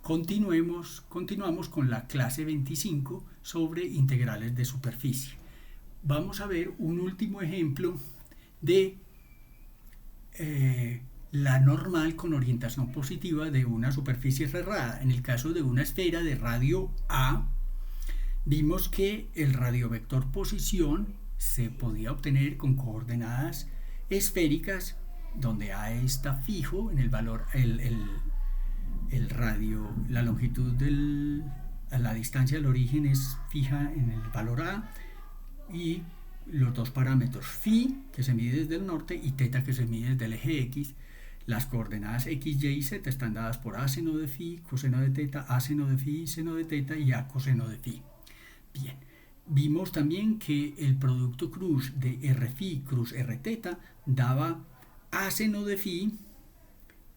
Continuamos con la clase 25 sobre integrales de superficie. Vamos a ver un último ejemplo de la normal con orientación positiva de una superficie cerrada. En el caso de una esfera de radio A, vimos que el radiovector posición se podía obtener con coordenadas esféricas, donde A está fijo en el valor, el radio, la longitud la distancia del origen es fija en el valor A, y los dos parámetros phi, que se mide desde el norte, y θ, que se mide desde el eje X. Las coordenadas X, Y y Z están dadas por A seno de phi, coseno de θ, A seno de phi, seno de θ y A coseno de phi. Bien, vimos también que el producto cruz de R phi cruz R θ daba A seno de phi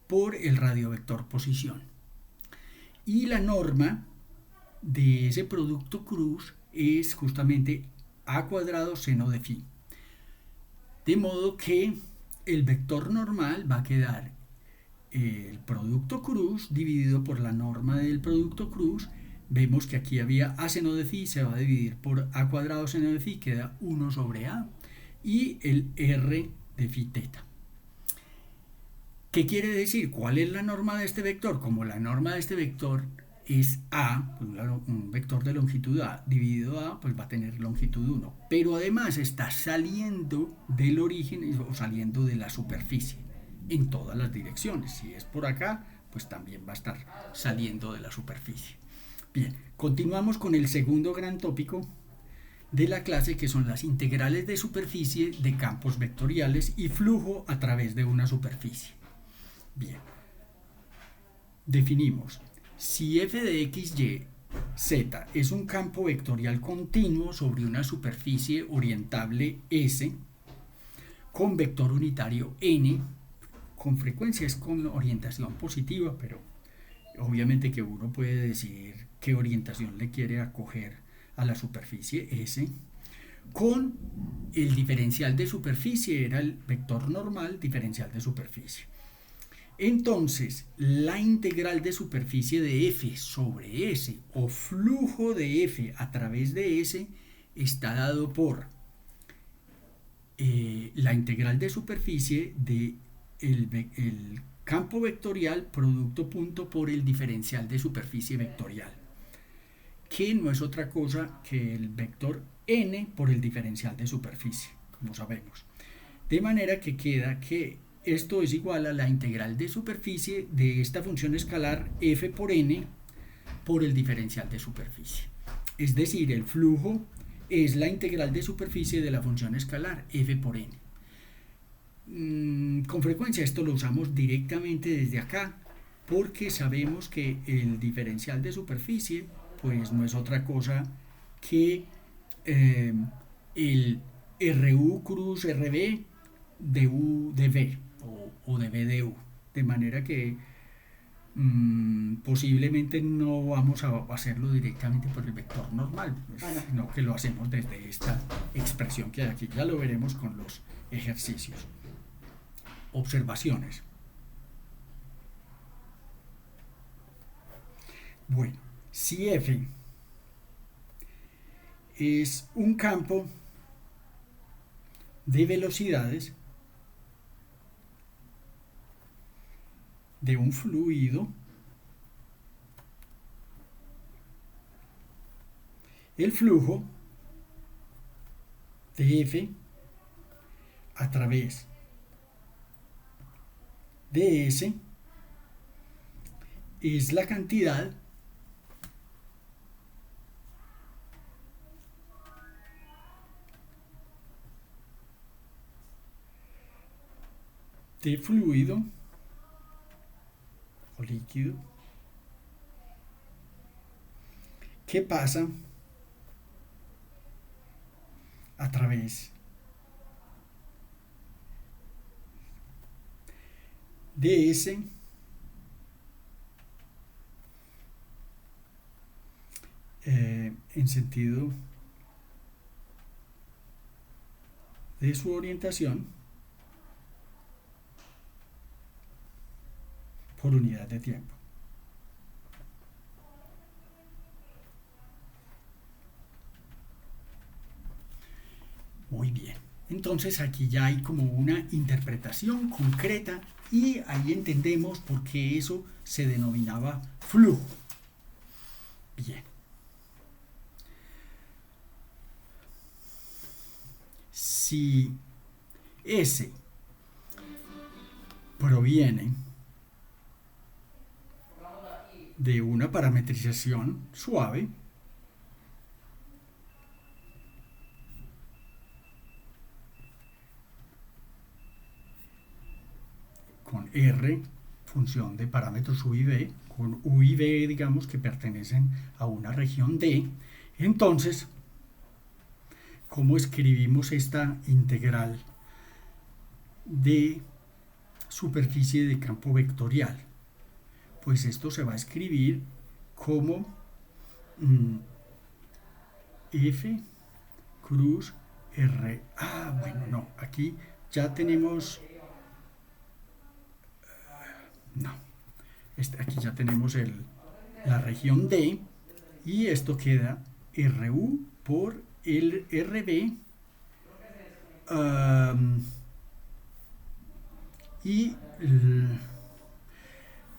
por el radiovector posición. Y la norma de ese producto cruz es justamente A cuadrado seno de phi. De modo que el vector normal va a quedar el producto cruz dividido por la norma del producto cruz. Vemos que aquí había A seno de phi, se va a dividir por A cuadrado seno de phi, queda 1 sobre A, y el R de phi θ. ¿Qué quiere decir? ¿Cuál es la norma de este vector? Como la norma de este vector es A, un vector de longitud A dividido A, pues va a tener longitud 1. Pero además está saliendo del origen o saliendo de la superficie en todas las direcciones. Si es por acá, pues también va a estar saliendo de la superficie. Bien, continuamos con el segundo gran tópico de la clase, que son las integrales de superficie de campos vectoriales y flujo a través de una superficie. Bien, definimos: si f de x, y, z es un campo vectorial continuo sobre una superficie orientable S con vector unitario n, con frecuencia es con orientación positiva, pero obviamente que uno puede decidir qué orientación le quiere acoger a la superficie S, con el diferencial de superficie, era el vector normal diferencial de superficie. Entonces, la integral de superficie de f sobre S o flujo de f a través de S está dado por la integral de superficie de el campo vectorial producto punto por el diferencial de superficie vectorial, que no es otra cosa que el vector n por el diferencial de superficie, como sabemos. De manera que queda que esto es igual a la integral de superficie de esta función escalar f por n por el diferencial de superficie. Es decir, el flujo es la integral de superficie de la función escalar f por n. Con frecuencia esto lo usamos directamente desde acá, porque sabemos que el diferencial de superficie pues no es otra cosa que el RU cruz RB de U de V o de B de U, de manera que posiblemente no vamos a hacerlo directamente por el vector normal, sino que lo hacemos desde esta expresión que hay aquí. Ya lo veremos con los ejercicios. Observaciones. Bueno, si F es un campo de velocidades de un fluido, el flujo de F a través de S es la cantidad de fluido o líquido que pasa a través de S en sentido de su orientación por unidad de tiempo. Entonces aquí ya hay como una interpretación concreta y ahí entendemos por qué eso se denominaba flujo. Bien. Si S proviene de una parametrización suave, con R, función de parámetros U y V, con U y V, digamos, que pertenecen a una región D, entonces, ¿cómo escribimos esta integral de superficie de campo vectorial? Pues esto se va a escribir como F cruz R. Bueno, no, aquí ya tenemos... No, aquí ya tenemos la región D y esto queda RU por el RB y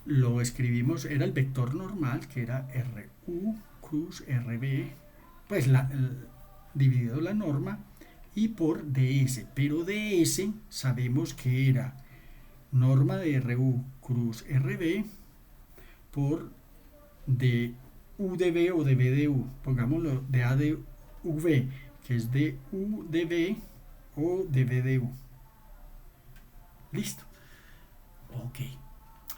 lo escribimos, era el vector normal que era RU cruz RB, pues dividido la norma y por DS, pero DS sabemos que era norma de RU cruz RB por de U de B o de B de U, pongámoslo de A de UV, que es de U de B o de B de U. Listo. Ok.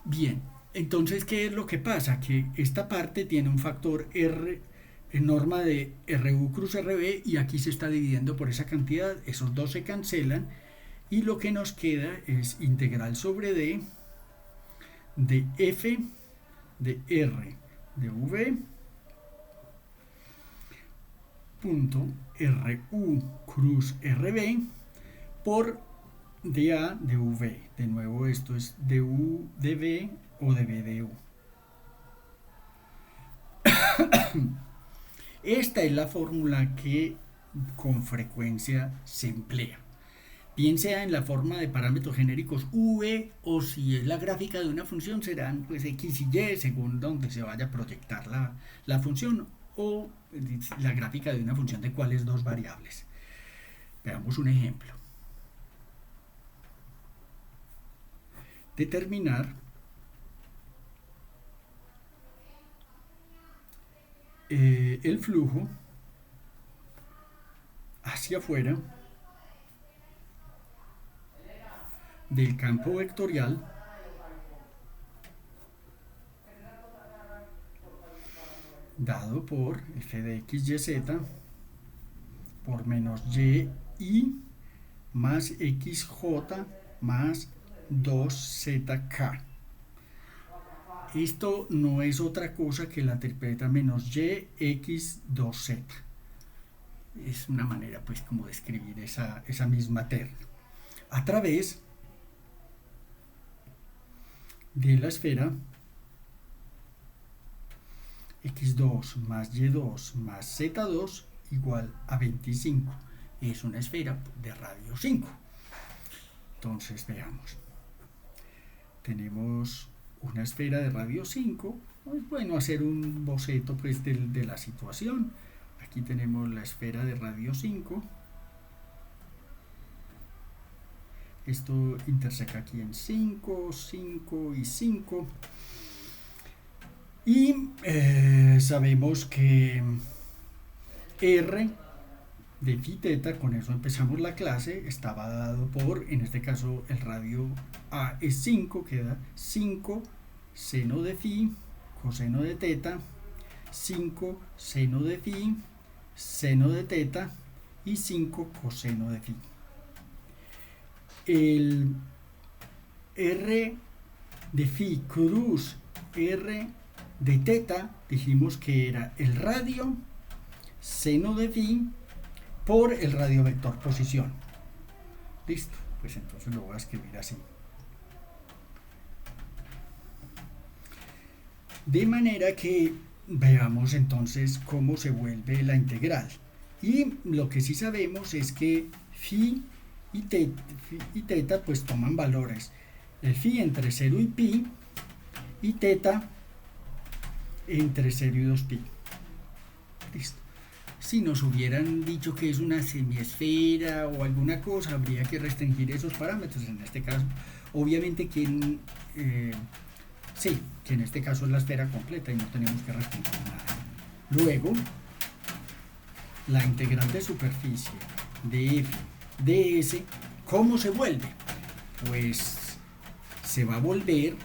Bien. Entonces, ¿qué es lo que pasa? Que esta parte tiene un factor R en norma de RU cruz RB y aquí se está dividiendo por esa cantidad. Esos dos se cancelan y lo que nos queda es integral sobre D de F de R de V punto RU cruz RB por dA de V. De nuevo esto es de U de B o de B de U. Esta es la fórmula que con frecuencia se emplea. Bien sea en la forma de parámetros genéricos V o si es la gráfica de una función serán pues X y Y según donde se vaya a proyectar la función o la gráfica de una función de cuáles dos variables. Veamos un ejemplo. Determinar el flujo hacia afuera del campo vectorial dado por f de x, y, z por menos y más xj más 2zk. Esto no es otra cosa que la tripleta menos y, x, 2z. Es una manera pues como de escribir esa misma terna. A través de la esfera x2 más y2 más z2 igual a 25. Es una esfera de radio 5. Entonces veamos. Tenemos una esfera de radio 5. Es bueno hacer un boceto pues de la situación. Aquí tenemos la esfera de radio 5. Esto interseca aquí en 5, 5 y 5. Y sabemos que R de phi teta, con eso empezamos la clase, estaba dado por, en este caso el radio A es 5, queda 5 seno de phi, coseno de teta, 5 seno de phi, seno de teta y 5 coseno de phi. El R de phi cruz R de teta dijimos que era el radio seno de phi por el radio vector posición. Listo, pues entonces lo voy a escribir así. De manera que veamos entonces cómo se vuelve la integral. Y lo que sí sabemos es que phi y teta pues toman valores. El phi entre 0 y pi y teta entre 0 y 2pi. Listo. Si nos hubieran dicho que es una semiesfera o alguna cosa, habría que restringir esos parámetros. En este caso, obviamente que en este caso es la esfera completa y no tenemos que restringir nada. Luego, la integral de superficie de f de s, ¿cómo se vuelve? Pues se va a volver,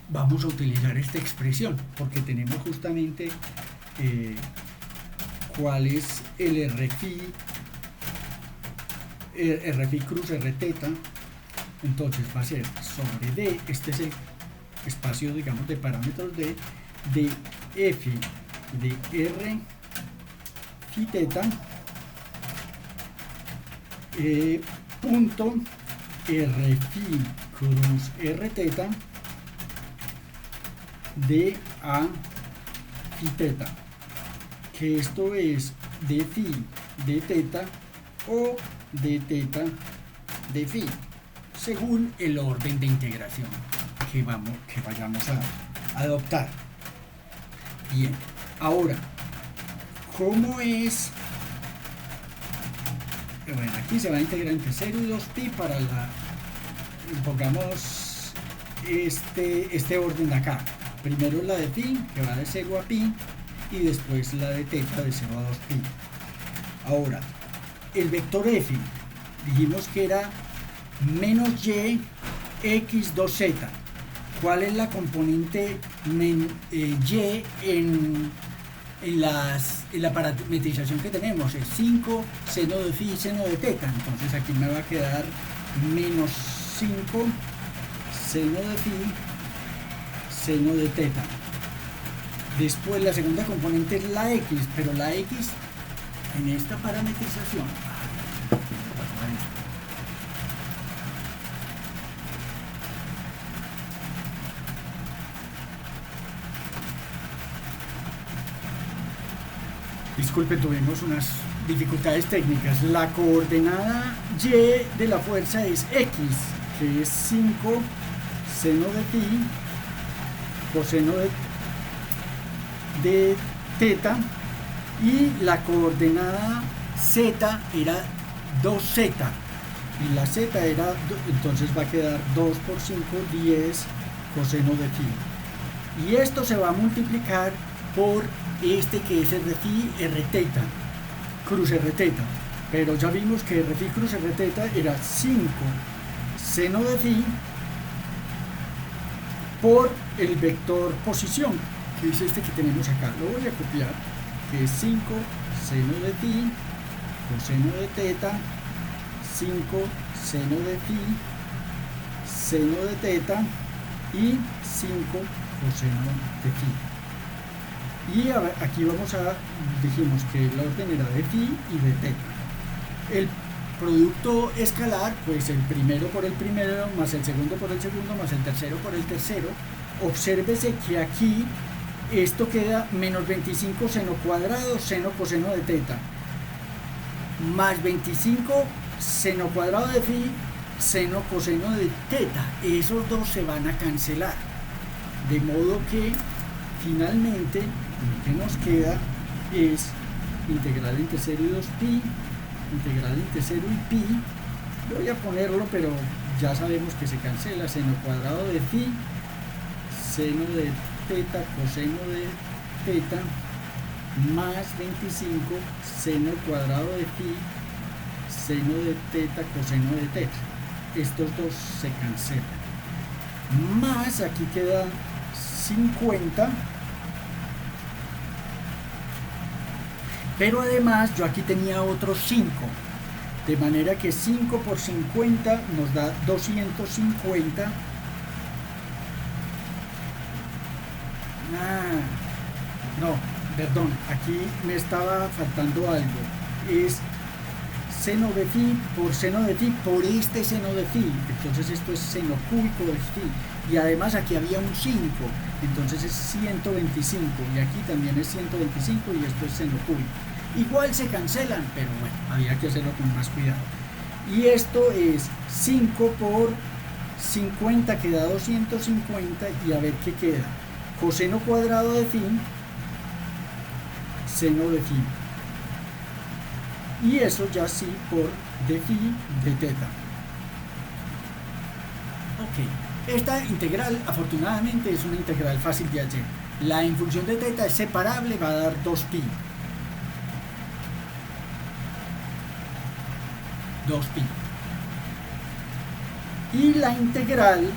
vamos a utilizar esta expresión, porque tenemos justamente cuál es el r phi cruz r teta. Entonces va a ser sobre d, este es el espacio, digamos, de parámetros de f de r phi teta punto r phi cruz r teta de a phi teta, que esto es de phi de teta o de teta de phi, según el orden de integración que vayamos a adoptar. Bien, ahora, ¿cómo es? Bueno, aquí se va a integrar entre 0 y 2pi para pongamos este orden de acá. Primero la de pi, que va de 0 a pi, y después la de teta de 0 a 2pi. Ahora, el vector f, dijimos que era menos y x 2z. ¿Cuál es la componente y en la parametrización que tenemos? Es 5 seno de phi seno de teta. Entonces aquí me va a quedar menos 5 seno de phi seno de teta. Después la segunda componente es la x, pero la x en esta parametrización disculpe, tuvimos unas dificultades técnicas. La coordenada y de la fuerza es x, que es 5 seno de pi coseno de teta, y la coordenada z era 2z, y la z era, entonces va a quedar 2 por 5, 10 coseno de phi, y esto se va a multiplicar por este que es r phi r teta cruz r teta, pero ya vimos que r phi cruz r teta era 5 seno de phi por el vector posición, que es este que tenemos acá. Lo voy a copiar, que es 5 seno de phi coseno de teta, 5 seno de phi seno de teta y 5 coseno de phi. Y aquí dijimos que el orden era de phi y de teta. El producto escalar, pues el primero por el primero, más el segundo por el segundo, más el tercero por el tercero. Obsérvese que aquí esto queda menos 25 seno cuadrado seno coseno de teta, más 25 seno cuadrado de phi seno coseno de teta. Esos dos se van a cancelar, de modo que finalmente lo que nos queda es integral entre 0 y 2pi, integral entre 0 y pi. Voy a ponerlo, pero ya sabemos que se cancela. Seno cuadrado de phi seno de teta coseno de teta más 25 seno cuadrado de phi seno de teta coseno de teta. Estos dos se cancelan, más aquí queda 50, pero además yo aquí tenía otros 5, de manera que 5 por 50 nos da 250. No, perdón, aquí me estaba faltando algo. Es seno de phi por este seno de phi. Entonces esto es seno cúbico de phi. Y además aquí había un 5. Entonces es 125. Y aquí también es 125 y esto es seno cúbico. Igual se cancelan, pero bueno, había que hacerlo con más cuidado. Y esto es 5 por 50 que da 250, y a ver qué queda. Coseno cuadrado de phi, seno de phi. Y eso ya sí por de phi de teta. Ok, esta integral afortunadamente es una integral fácil de hallar. La en función de teta es separable, va a dar 2pi. 2pi. Y la integral,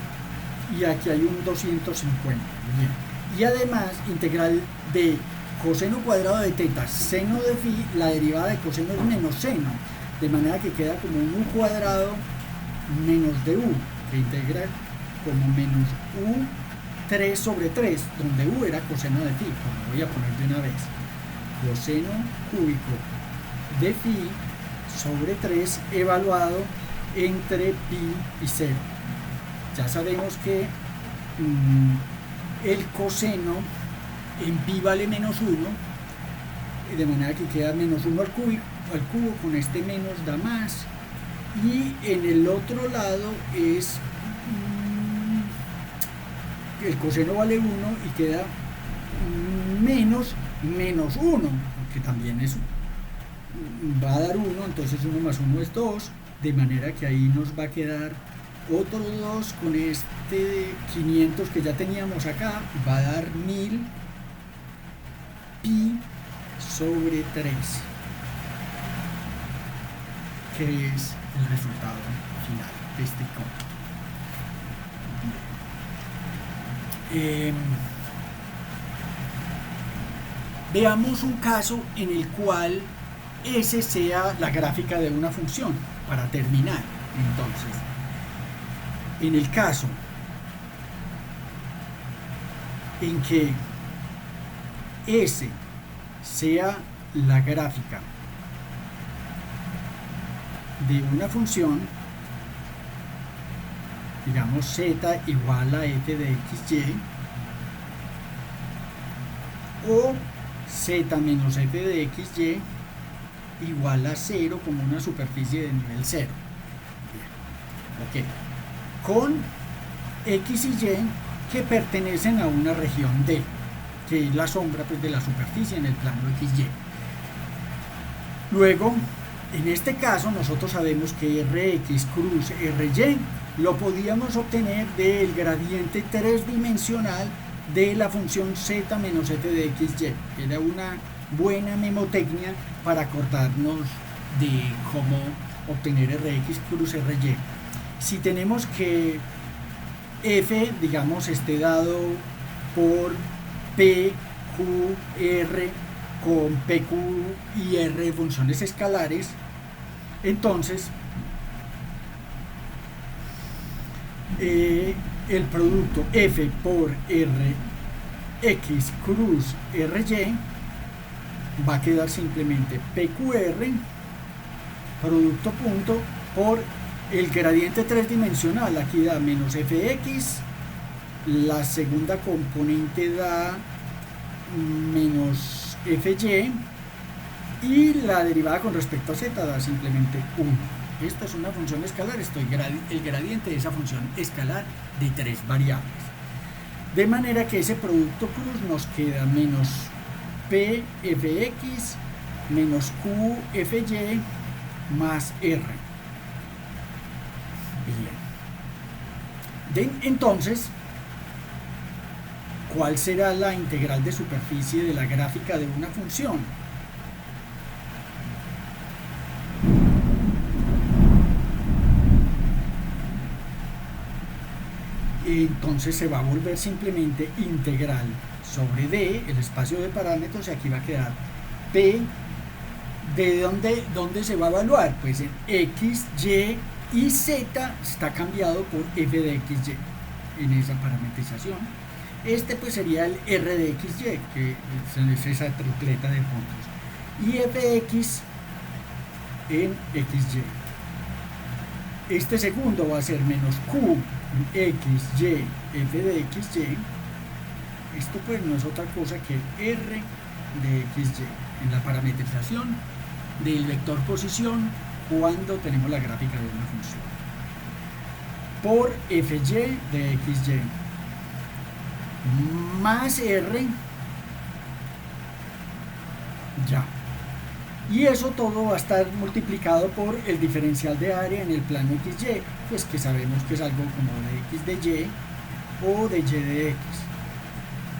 y aquí hay un 250. Bien. Y además, integral de coseno cuadrado de teta, seno de phi, la derivada de coseno es menos seno, de manera que queda como un u cuadrado menos de u, que integra como menos u 3 sobre 3, donde u era coseno de phi, como voy a poner de una vez. Coseno cúbico de phi sobre 3 evaluado entre pi y 0. Ya sabemos que el coseno en pi vale menos 1, de manera que queda menos 1 al cubo, con este menos da más, y en el otro lado es el coseno vale 1 y queda menos 1, que también es, va a dar 1, entonces 1 más 1 es 2, de manera que ahí nos va a quedar otro 2 con este 500 que ya teníamos acá, va a dar 1000 pi sobre 3, que es el resultado final de este cómputo. Veamos un caso en el cual S sea la gráfica de una función, para terminar. Entonces, en el caso en que S sea la gráfica de una función, digamos z igual a f de xy, o z menos f de xy igual a 0 como una superficie de nivel 0. Bien. Ok. Con x y y que pertenecen a una región D, que es la sombra, pues, de la superficie en el plano XY. Luego, en este caso, nosotros sabemos que Rx cruz Ry lo podíamos obtener del gradiente tridimensional de la función z menos f de xy. Era una buena memotecnia para acordarnos de cómo obtener Rx cruz Ry. Si tenemos que f, digamos, esté dado por p, q, r, con p, q y r funciones escalares, entonces el producto f por r x cruz ry va a quedar simplemente pqr producto punto por el gradiente tridimensional. Aquí da menos fx, la segunda componente da menos fy, y la derivada con respecto a z da simplemente 1. Esta es una función escalar, el gradiente de esa función escalar de 3 variables. De manera que ese producto cruz nos queda menos p fx menos q fy más r. Bien. Entonces, ¿cuál será la integral de superficie de la gráfica de una función? Entonces se va a volver simplemente integral sobre D, el espacio de parámetros, y aquí va a quedar P. ¿De dónde se va a evaluar? Pues en X, Y y Z está cambiado por F de XY en esa parametrización. Este pues sería el R de XY, que es esa tripleta de puntos. Y Fx en XY. Este segundo va a ser menos Q XY F de XY. Esto pues no es otra cosa que R de XY en la parametrización del vector posición cuando tenemos la gráfica de una función, por fy de xy más r ya. Y eso todo va a estar multiplicado por el diferencial de área en el plano xy, pues que sabemos que es algo como de x de y o de y de x,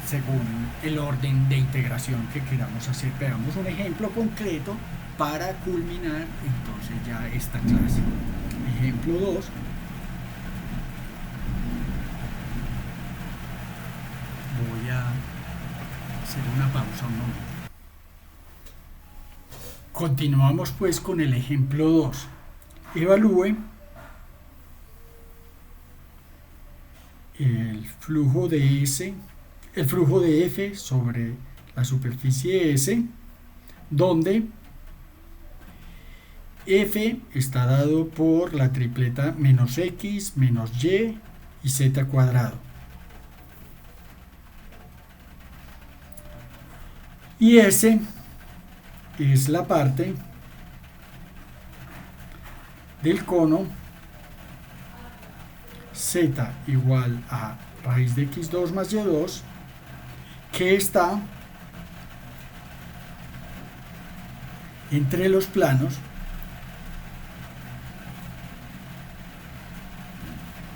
según el orden de integración que queramos hacer. Veamos un ejemplo concreto para culminar entonces ya esta clase. Ejemplo 2. Voy a hacer una pausa un momento. Continuamos pues con el ejemplo 2. Evalúe el flujo de S, el flujo de F sobre la superficie S, donde F está dado por la tripleta menos X, menos Y y Z cuadrado. Y S es la parte del cono Z igual a raíz de x2 más y2 que está entre los planos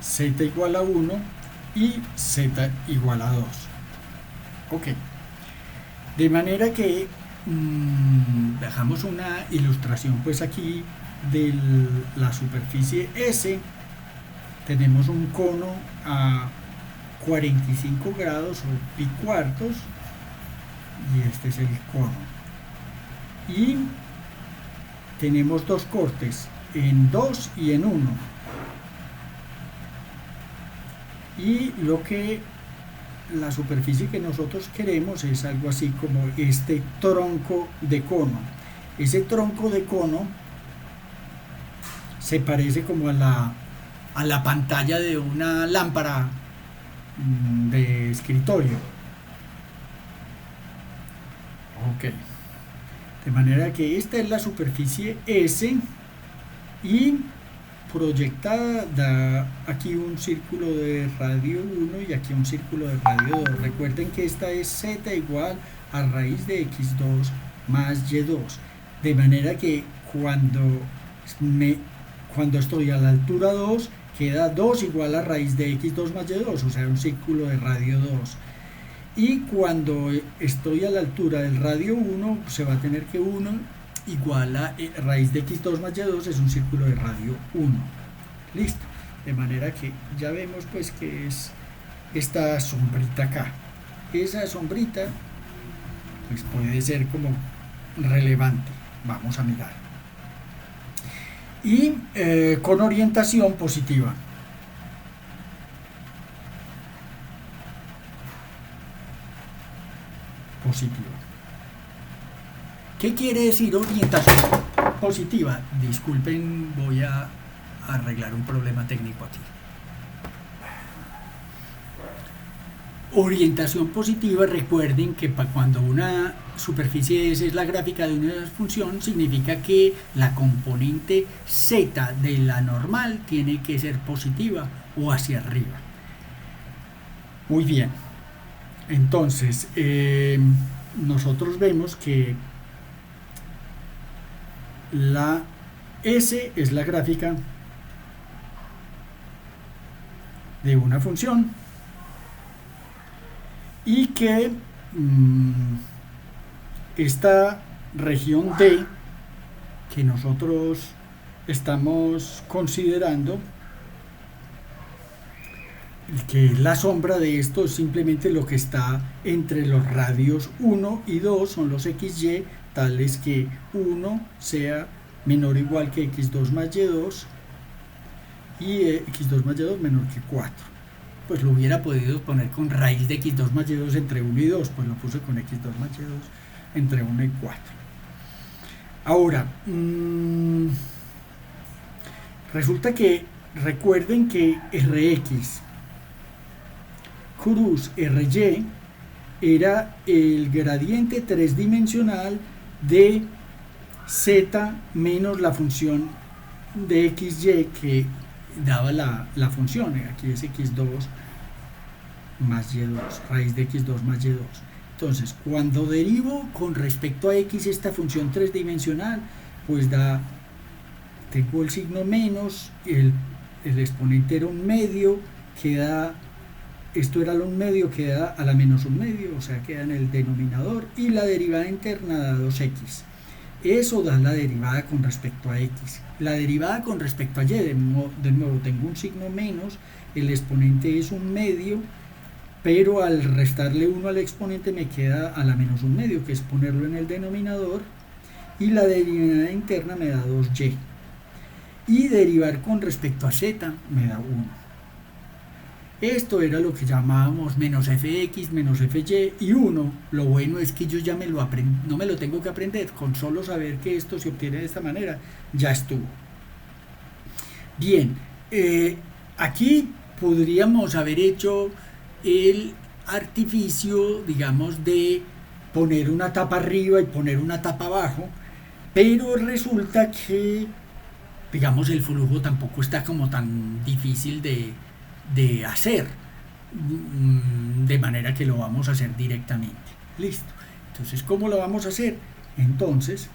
Z igual a 1 y Z igual a 2. Ok. De manera que dejamos una ilustración pues aquí de la superficie S. Tenemos un cono a 45 grados o pi cuartos y este es el cono. Y tenemos dos cortes, en 2 y en 1. Y la superficie que nosotros queremos es algo así como este tronco de cono. Ese tronco de cono se parece como a la pantalla de una lámpara de escritorio. Ok. De manera que esta es la superficie S y proyectada da aquí un círculo de radio 1 y aquí un círculo de radio 2. Recuerden que esta es Z igual a raíz de x2 más y2. De manera que cuando estoy a la altura 2, queda 2 igual a raíz de x2 más y2, o sea, un círculo de radio 2. Y cuando estoy a la altura del radio 1, se va a tener que 1 igual a raíz de x2 más y2 es un círculo de radio 1. Listo. De manera que ya vemos pues que es esta sombrita acá. Esa sombrita pues puede ser como relevante. Vamos a mirar. Y con orientación positiva. Positiva. ¿Qué quiere decir orientación positiva? Disculpen, voy a arreglar un problema técnico aquí. Orientación positiva, recuerden que cuando una superficie S es la gráfica de una función, significa que la componente Z de la normal tiene que ser positiva o hacia arriba. Muy bien. Entonces, nosotros vemos que la S es la gráfica de una función y que esta región D que nosotros estamos considerando, que la sombra de esto es simplemente lo que está entre los radios 1 y 2, son los XY, tales que 1 sea menor o igual que x2 más y2 y x2 más y2 menor que 4. Pues lo hubiera podido poner con raíz de x2 más y2 entre 1 y 2, pues lo puse con x2 más y2 entre 1 y 4. Ahora, resulta que recuerden que Rx cruz Ry era el gradiente tridimensional de z menos la función de xy que daba la función, aquí es x2 más y2, raíz de x2 más y2. Entonces, cuando derivo con respecto a x esta función tridimensional, pues tengo el signo menos, el exponente era un medio, esto era un medio, queda a la menos un medio, o sea, queda en el denominador, y la derivada interna da 2x. Eso da la derivada con respecto a x. La derivada con respecto a y, de nuevo tengo un signo menos, el exponente es un medio, pero al restarle 1 al exponente me queda a la menos un medio, que es ponerlo en el denominador, y la derivada interna me da 2y. Y derivar con respecto a z me da 1. Esto era lo que llamábamos menos fx, menos fy y 1. Lo bueno es que yo ya no me lo tengo que aprender, con solo saber que esto se obtiene de esta manera, ya estuvo. Bien, aquí podríamos haber hecho el artificio, digamos, de poner una tapa arriba y poner una tapa abajo, pero resulta que, digamos, el flujo tampoco está como tan difícil de hacer, de manera que lo vamos a hacer directamente. Listo. Entonces, ¿cómo lo vamos a hacer? Entonces,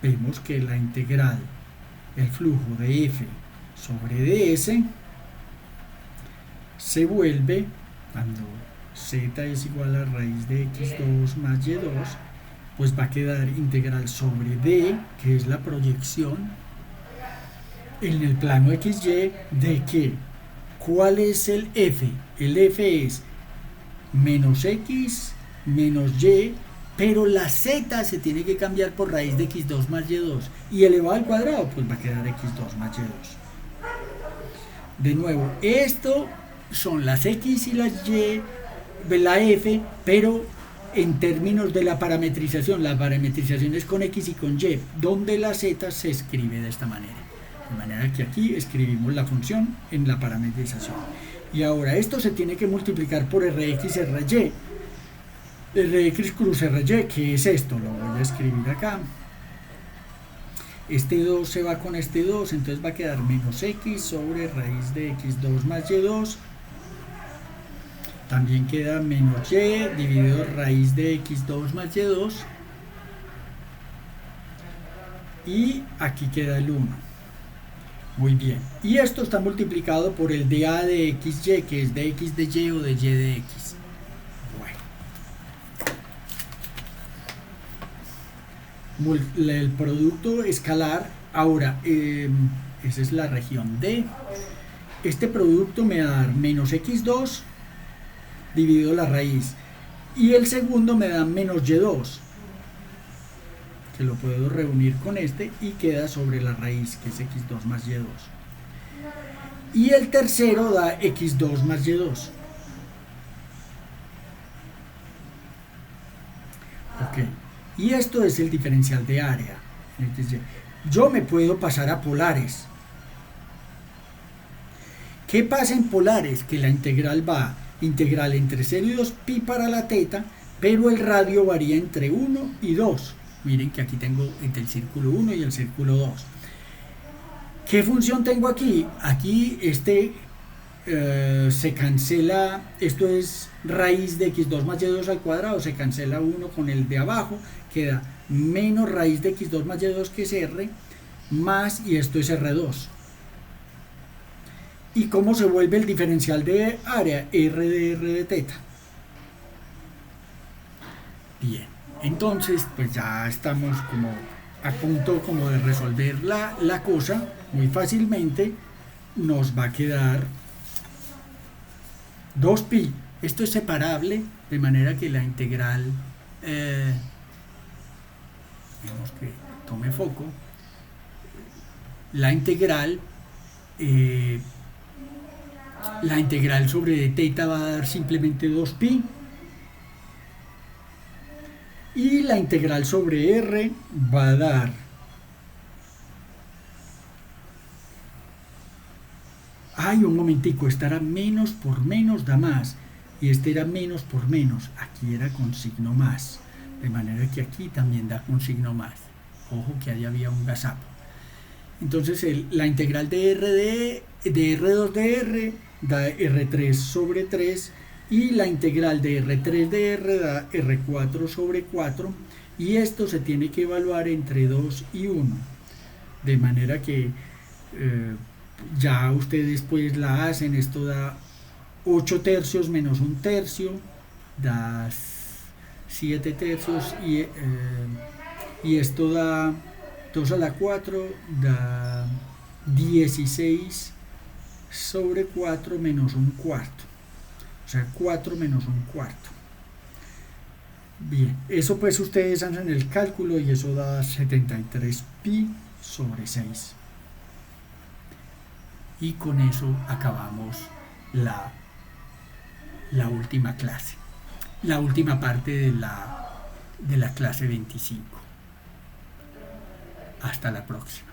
vemos que la integral, el flujo de f sobre ds, se vuelve, cuando z es igual a raíz de x2 más y2, pues va a quedar integral sobre d, que es la proyección en el plano xy de que, ¿cuál es el f? El f es menos x menos y, pero la z se tiene que cambiar por raíz de x2 más y2, y elevado al cuadrado, pues va a quedar x2 más y2. De nuevo, esto son las x y las y de la f, pero en términos de la parametrización es con x y con y, donde la z se escribe de esta manera. De manera que aquí escribimos la función en la parametrización. Y ahora esto se tiene que multiplicar por rx, ry. Rx cruz ry, que es esto, lo voy a escribir acá. Este 2 se va con este 2, entonces va a quedar menos x sobre raíz de x2 más y2. También queda menos y dividido raíz de x2 más y2. Y aquí queda el 1. Muy bien. Y esto está multiplicado por el dA de xy, que es de x de y o de y de x. Bueno. El producto escalar, ahora, esa es la región D. Este producto me va a dar menos x2 dividido la raíz, y el segundo me da menos y2, que lo puedo reunir con este y queda sobre la raíz, que es x2 más y2, y el tercero da x2 más y2. Ok, y esto es el diferencial de área. Yo me puedo pasar a polares. ¿Qué pasa en polares? Que la integral va integral entre 0 y 2 pi para la teta, pero el radio varía entre 1 y 2. Miren que aquí tengo entre el círculo 1 y el círculo 2. ¿Qué función tengo aquí? Aquí se cancela, esto es raíz de x2 más y2 al cuadrado, se cancela 1 con el de abajo, queda menos raíz de x2 más y2, que es r, más, y esto es r2. ¿Y cómo se vuelve el diferencial de área? R de teta. Bien, entonces pues ya estamos como a punto como de resolver la cosa muy fácilmente. Nos va a quedar 2pi. Esto es separable, de manera que la integral, vemos que tome foco, la integral sobre teta va a dar simplemente 2pi, y la integral sobre r va a dar un momentico, esta era menos por menos da más, y este era menos por menos, aquí era con signo más, de manera que aquí también da con signo más. Ojo que ahí había un gazapo. Entonces la integral de R2 de R da R3 sobre 3 y la integral de R3 de R da R4 sobre 4 y esto se tiene que evaluar entre 2 y 1. De manera que ya ustedes pues la hacen, esto da 8 tercios menos 1 tercio, da 7 tercios y esto da 2 a la 4, da 16 sobre 4 menos 1 cuarto, o sea 4 menos 1 cuarto. Bien, eso pues ustedes hacen el cálculo y eso da 73 pi sobre 6. Y con eso acabamos la última clase, la última parte de la clase 25. Hasta la próxima.